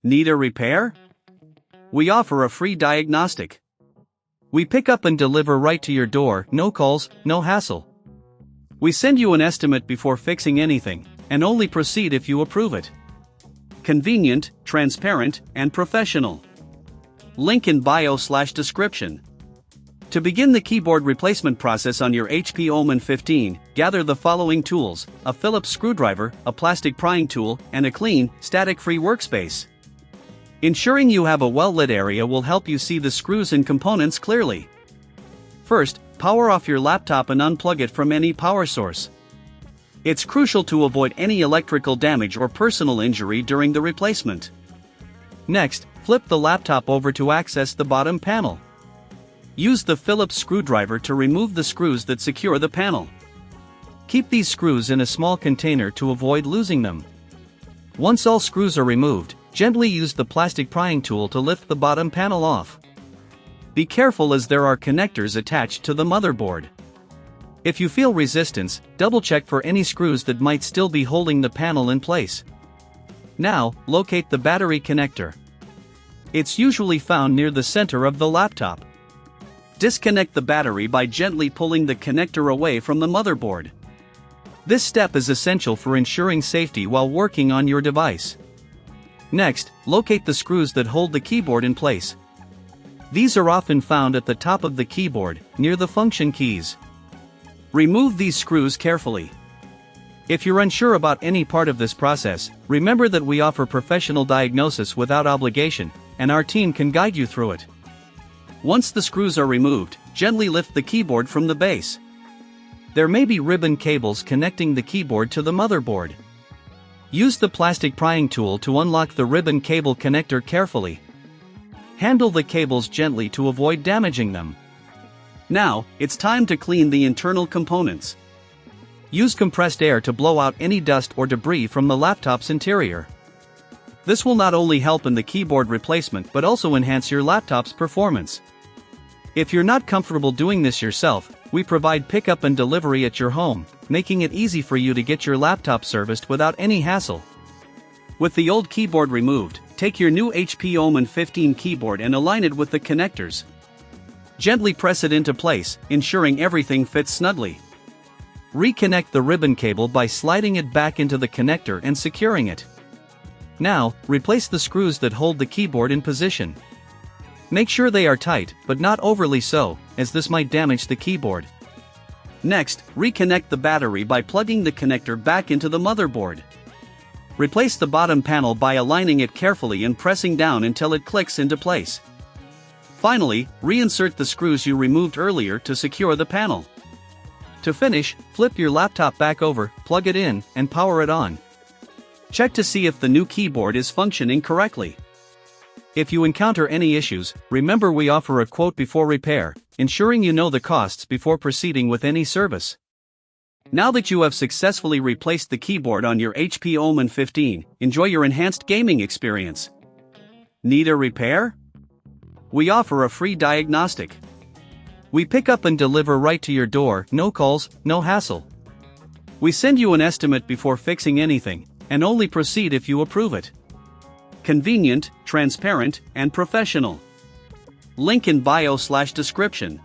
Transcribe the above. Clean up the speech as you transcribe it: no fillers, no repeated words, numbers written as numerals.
Need a repair? We offer a free diagnostic. We pick up and deliver right to your door, no calls, no hassle. We send you an estimate before fixing anything, and only proceed if you approve it. Convenient, transparent, and professional. Link in bio/description. To begin the keyboard replacement process on your HP Omen 15, gather the following tools: a Phillips screwdriver, a plastic prying tool, and a clean, static-free workspace. Ensuring you have a well-lit area will help you see the screws and components clearly. First, power off your laptop and unplug it from any power source. It's crucial to avoid any electrical damage or personal injury during the replacement. Next, flip the laptop over to access the bottom panel. Use the Phillips screwdriver to remove the screws that secure the panel. Keep these screws in a small container to avoid losing them. Once all screws are removed, gently use the plastic prying tool to lift the bottom panel off. Be careful as there are connectors attached to the motherboard. If you feel resistance, double-check for any screws that might still be holding the panel in place. Now, locate the battery connector. It's usually found near the center of the laptop. Disconnect the battery by gently pulling the connector away from the motherboard. This step is essential for ensuring safety while working on your device. Next, locate the screws that hold the keyboard in place. These are often found at the top of the keyboard, near the function keys. Remove these screws carefully. If you're unsure about any part of this process, remember that we offer professional diagnosis without obligation, and our team can guide you through it. Once the screws are removed, gently lift the keyboard from the base. There may be ribbon cables connecting the keyboard to the motherboard. Use the plastic prying tool to unlock the ribbon cable connector carefully. Handle the cables gently to avoid damaging them. Now, it's time to clean the internal components. Use compressed air to blow out any dust or debris from the laptop's interior. This will not only help in the keyboard replacement but also enhance your laptop's performance. If you're not comfortable doing this yourself, we provide pickup and delivery at your home, making it easy for you to get your laptop serviced without any hassle. With the old keyboard removed, take your new HP Omen 15 keyboard and align it with the connectors. Gently press it into place, ensuring everything fits snugly. Reconnect the ribbon cable by sliding it back into the connector and securing it. Now, replace the screws that hold the keyboard in position. Make sure they are tight, but not overly so, as this might damage the keyboard. Next, reconnect the battery by plugging the connector back into the motherboard. Replace the bottom panel by aligning it carefully and pressing down until it clicks into place. Finally, reinsert the screws you removed earlier to secure the panel. To finish, flip your laptop back over, plug it in, and power it on. Check to see if the new keyboard is functioning correctly. If you encounter any issues, remember we offer a quote before repair, ensuring you know the costs before proceeding with any service. Now that you have successfully replaced the keyboard on your HP Omen 15, enjoy your enhanced gaming experience. Need a repair? We offer a free diagnostic. We pick up and deliver right to your door, no calls, no hassle. We send you an estimate before fixing anything, and only proceed if you approve it. Convenient, transparent, and professional. Link in bio/description.